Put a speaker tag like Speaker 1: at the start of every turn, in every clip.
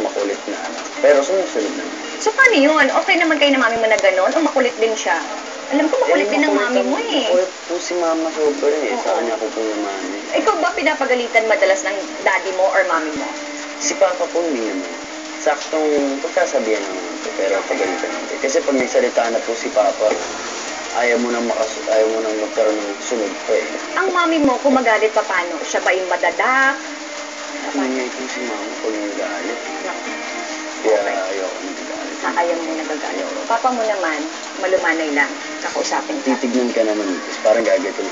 Speaker 1: makulit na anak. Pero sumusunod naman.
Speaker 2: So, paano yun? Okay naman kayo na mami mo na gano'n? O makulit din siya? Alam ko makulit din ng mami mo eh.
Speaker 1: Makulit po si mama sobra eh. Sa kanya ko po naman eh.
Speaker 2: Ikaw ba pinapagalitan madalas ng daddy mo or mami mo?
Speaker 1: Si papa po hindi naman. Saktong pagkasabihan naman po, pero pagalitan natin. Kasi pag nagsalita na po si papa, ayaw mo nang magkaroon ng sunod pa eh.
Speaker 2: Ang mami mo, kung magalit pa paano? Siya ba yung madadak?
Speaker 1: Ingay po si mama pag nagalit. Kaya ayaw ko nagagalit.
Speaker 2: Ayaw mo nagagalit. Papa mo naman, malumanay lang. Kakausapin ka.
Speaker 1: Titignan ka naman, tapos parang gagatin.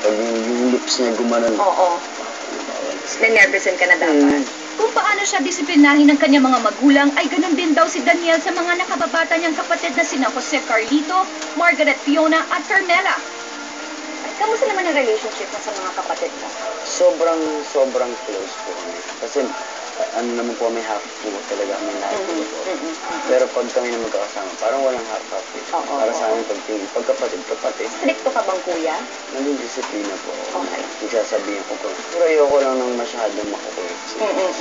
Speaker 1: Pag yung lips niya gumanon.
Speaker 2: Oo. Na-nervousin ka na dapat.
Speaker 3: Kung paano siya disiplinahin ng kanyang mga magulang, ay ganun din daw si Daniel sa mga nakababata niyang kapatid na sina Jose Carlito, Margaret Fiona at Carmela.
Speaker 2: Kamusta naman ang relationship mo sa mga kapatid mo?
Speaker 1: Sobrang close po kami. Kasi ano naman po, may half po talaga kami lahat po. Pero pag kami na magkakasama, parang walang half-half eh. Para sa amin pagkapatid.
Speaker 2: Stricto ka bang kuya?
Speaker 1: Nandun disiplina po.
Speaker 2: Okay.
Speaker 1: Isasabihin ko po. Pero ayoko lang ng masyadong makukulit.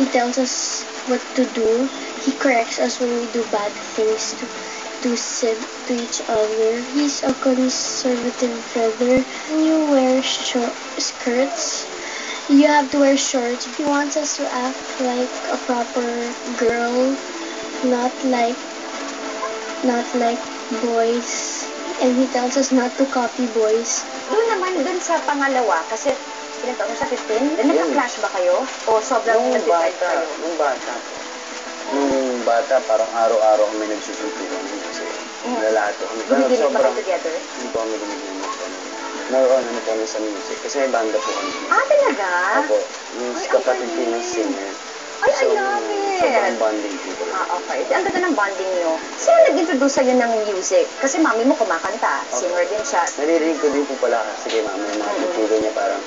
Speaker 4: He tells us what to do. He corrects us when we do bad things to each other. He's a conservative brother. When you wear skirts, you have to wear shorts. He wants us to act like a proper girl, not like boys. And he tells us not to copy boys.
Speaker 2: Doon sa pangalawa, kasi ilan taon sa 15? Nagka-clash ba kayo? O sobrang nag-divide kayo?
Speaker 1: Nung bata, parang araw-araw kami nagsusuntukan kasi nalalato kami.
Speaker 2: Gumigilig ba kayo together?
Speaker 1: Hindi po kami gumigilig. More on ano po sa music. Kasi may banda po kami.
Speaker 2: Ah, talaga?
Speaker 1: Opo. Yung kapatid ko yung singer.
Speaker 2: Ay, I love it!
Speaker 1: Sobrang bonding po.
Speaker 2: Okay. Ang ganda ng bonding nyo. Sino nag-introduce sa'yo ng music? Kasi mami mo kumakanta. Singer din siya.
Speaker 1: Naririnig ko din po pala kasi kay mama yung mga tuturo niya parang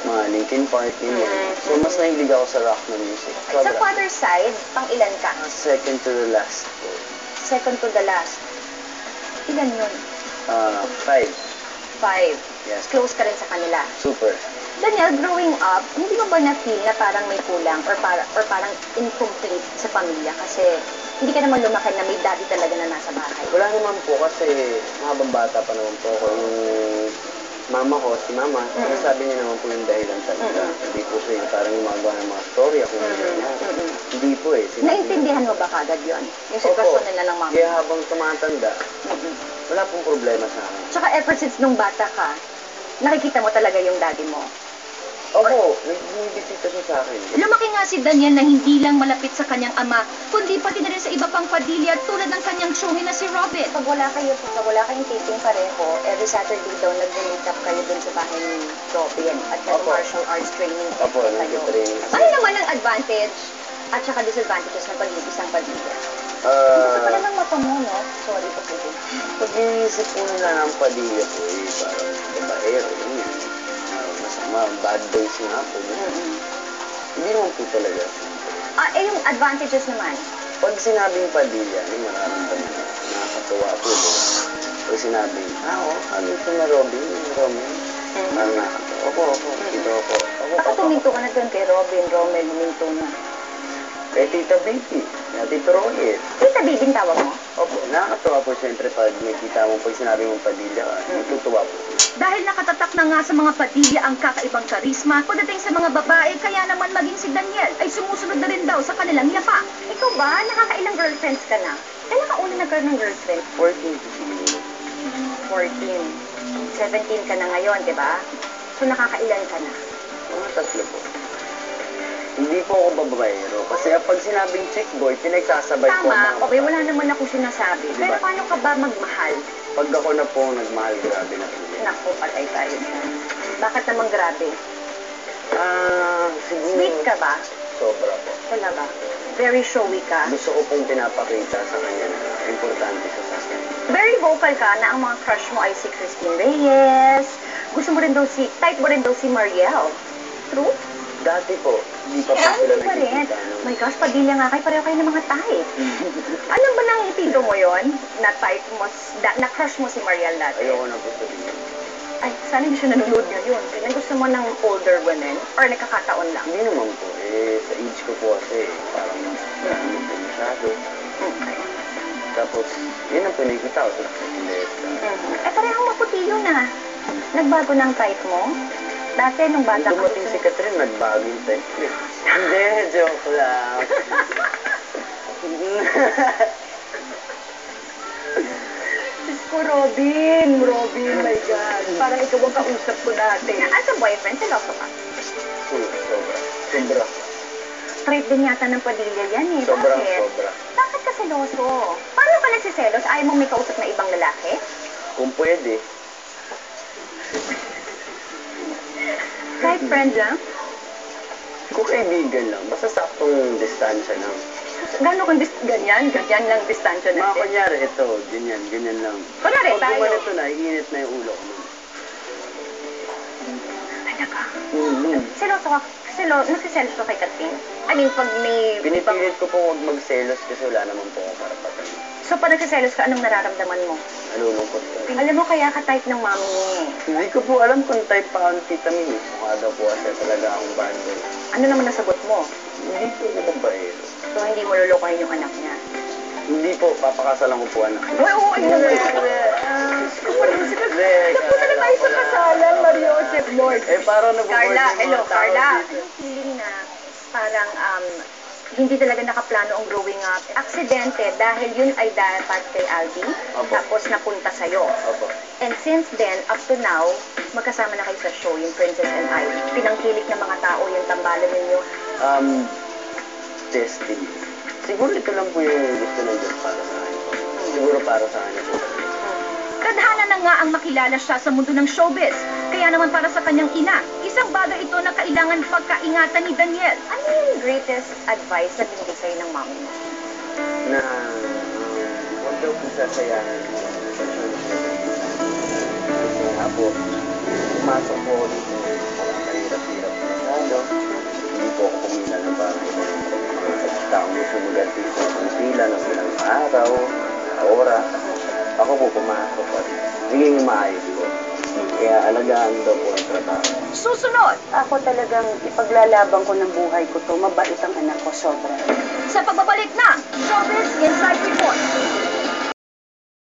Speaker 1: mga Linkin Park, ganyan. So, mas nahilig ako sa rock na music.
Speaker 2: Sa father's side, pang ilan ka?
Speaker 1: Second to the last po.
Speaker 2: Second to the last. Ilan yun?
Speaker 1: 5.
Speaker 2: 5.
Speaker 1: Yes.
Speaker 2: Close ka rin sa kanila.
Speaker 1: Super.
Speaker 2: Daniel, growing up, hindi mo ba na-feel na parang may kulang or parang incomplete sa pamilya? Kasi hindi ka naman lumaki na may daddy talaga na nasa bahay.
Speaker 1: Wala naman po kasi mahabang bata pa naman po ako. Yung mama ko, si mama, sinasabi niya naman po yung dahilan talaga. Hindi po siya yung parang gumagawa ng mga story ako Hindi po eh.
Speaker 2: Naintindihan mo ba kagad yun? Yung sitwasyon nila ng mama?
Speaker 1: Kaya habang tumatanda, wala pong problema sa akin.
Speaker 2: Tsaka ever since nung bata ka, nakikita mo talaga yung daddy mo?
Speaker 1: Opo, nagbibisita siya sa akin.
Speaker 3: Lumaki nga si Daniel na hindi lang malapit sa kanyang ama, kundi pati na rin sa iba pang Padilla tulad ng kanyang showin na si Robin.
Speaker 2: Pag wala kayong taping pareho, every Saturday daw nag-meet up kayo dun sa bahay ni Robin at martial arts training
Speaker 1: Opo,
Speaker 2: kayo.
Speaker 1: nag-training.
Speaker 2: Ano naman ang advantage at saka disadvantages ng pagiging isang Padilla? Gusto pala ng mata mo, no? Sorry po, sige.
Speaker 1: Pag inisip po nila ng Padilla po, parang babaero, yun. Masama, bad days nga po. Hindi naman po talaga.
Speaker 2: Yung advantages naman?
Speaker 1: Pag sinabing Padilla, nararamdaman na nakakatuwa po. Pag sinabing, kami po na Robin. Parang nakakatuwa. Opo, ito ako.
Speaker 2: Baka tuminto ka na doon kay Robin, Romel, huminto na.
Speaker 1: Kay Tita Baby, Tita Rolet.
Speaker 2: Tita Baby tawag mo?
Speaker 1: Opo, nakakatuwa po siyempre pag nakikita mo, pag sinabi mong Padilla, natutuwa po.
Speaker 3: Dahil nakatatak na nga sa mga Padilla ang kakaibang karisma, pagdating sa mga babae, kaya naman maging si Daniel ay sumusunod na rin daw sa kanilang yapa.
Speaker 2: Ikaw ba? Nakakailang girlfriends ka na? Kailan ka una nagkaroon ng girlfriend?
Speaker 1: 14 po siguro.
Speaker 2: 14. 17 ka na ngayon, di ba? So nakakailan ka na?
Speaker 1: Mga 3 po. Hindi po ako babaero. Kasi pag sinabing chick boy, pinagsasabay ko.
Speaker 2: Tama. Okay, wala naman ako sinasabi. Diba? Pero paano ka ba magmahal?
Speaker 1: Pag ako na po nagmahal, grabe na po.
Speaker 2: Naku, patay tayo dyan. Bakit naman grabe?
Speaker 1: Siguro.
Speaker 2: Sweet ka ba?
Speaker 1: Sobra po.
Speaker 2: Talaga? Very showy ka?
Speaker 1: Gusto ko pong pinapakita sa kanya na importante siya sa akin.
Speaker 2: Very vocal ka na ang mga crush mo ay si Christine Reyes. Gusto mo rin daw type mo rin daw si Mariel. True?
Speaker 1: Dati po, hindi pa po sila
Speaker 2: nakikita. My gosh, Padilla nga kayo, pareho kayo ng mga type. Alam ba nang tito mo yon na type mo, na crush mo si Mariel dati?
Speaker 1: Ayoko na po sabihin.
Speaker 2: Ay, sana hindi siya nanonood ngayon. Kaya gusto mo ng older women? Or nakakataon lang?
Speaker 1: Hindi naman po. Sa age ko po kasi, parang ano po masyado.
Speaker 2: Okay.
Speaker 1: Tapos, yun ang pinikita ko sa Indesa.
Speaker 2: Eh, parehong maputi yun ah. Nagbago ng type mo? Dati, nung
Speaker 1: Nung
Speaker 2: bata ka
Speaker 1: dumating si Catherine, nagbago yung type ko. Hindi, joke lang.
Speaker 2: Diyos ko, Robin, my God. Parang ikaw ang kausap ko dati. As a boyfriend, seloso ka.
Speaker 1: Sobra.
Speaker 2: Trait din yata ng Padilla yan eh.
Speaker 1: Sobra.
Speaker 2: Bakit ka seloso? Paano ka nagsiselos? Ayaw mong may kausap na ibang lalaki?
Speaker 1: Kung pwede.
Speaker 2: Kahit friend lang?
Speaker 1: Kung kaibigan lang, basta saktong distansya lang.
Speaker 2: Gano'n kung ganyan? Ganyan lang distansya
Speaker 1: Mga
Speaker 2: natin.
Speaker 1: kunyari, ito, ganyan lang.
Speaker 2: Kunwari,
Speaker 1: Pag
Speaker 2: tayo.
Speaker 1: gumanito na, iinit na yung ulo ko.
Speaker 2: Talaga?
Speaker 1: Mm-hmm.
Speaker 2: Seloso ka? Nagsiselos ka kay Catherine? I mean, pag may...
Speaker 1: Pinipilit ko po huwag magselos kasi wala naman po akong karapatan.
Speaker 2: So, pag nagsiselos ka, anong nararamdaman mo?
Speaker 1: Nalulungkot ko.
Speaker 2: Alam mo, kaya ka type ng mami mo eh.
Speaker 1: Hindi ko po alam kung type pa ang tita Min. Mukha daw po kasi talaga akong bad boy.
Speaker 2: Ano naman nasagot mo?
Speaker 1: Hindi po ako babae.
Speaker 2: So, hindi mo lulukoyin yung anak niya.
Speaker 1: Hindi po, papakasalan ko po anak.
Speaker 2: Ay, oo, ano naman ito? Napunta na tayo sa kasalan, Mario Joseph Lord.
Speaker 1: Eh, parang nag-board
Speaker 2: Carla,
Speaker 1: yung mga
Speaker 2: hello,
Speaker 1: tao
Speaker 2: Carla.
Speaker 1: dito.
Speaker 2: Anong feeling na parang hindi talaga nakaplano ang growing up? Aksidente dahil yun ay dapat kay Albi,
Speaker 1: Opo.
Speaker 2: tapos napunta sa'yo.
Speaker 1: Opo.
Speaker 2: And since then, up to now, magkasama na kayo sa show, yung Princess and I. Pinangkilik ng mga tao yung tambalan ninyo.
Speaker 1: Destiny. Siguro ito lang po yung gusto ng Diyos para sa akin. Siguro para sa kanya po.
Speaker 3: Tadhana na nga ang makilala siya sa mundo ng showbiz. Kaya naman para sa kanyang ina, isang bagay ito na kailangan pagkaingatan ni Daniel.
Speaker 2: Ano yung greatest advice na binigay sa'yo ng mami mo?
Speaker 1: Na huwag daw po sasayangan mo ang sitwasyon sa kasi nga po, pumasok po ako dito. Parang mahirap-hirap masyado. Hindi po ako kumila na parang ibang mga taong gusto maganti sa pila ng ilang araw, oras. Ako po pumasok at naging maayos po. Kaya alagaan daw po ang trabaho.
Speaker 3: Susunod,
Speaker 5: Ako talagang ipaglalaban ko ng buhay ko to. Mabait ang anak ko, sobra.
Speaker 3: sa pagbabalik na Showbiz Inside Report.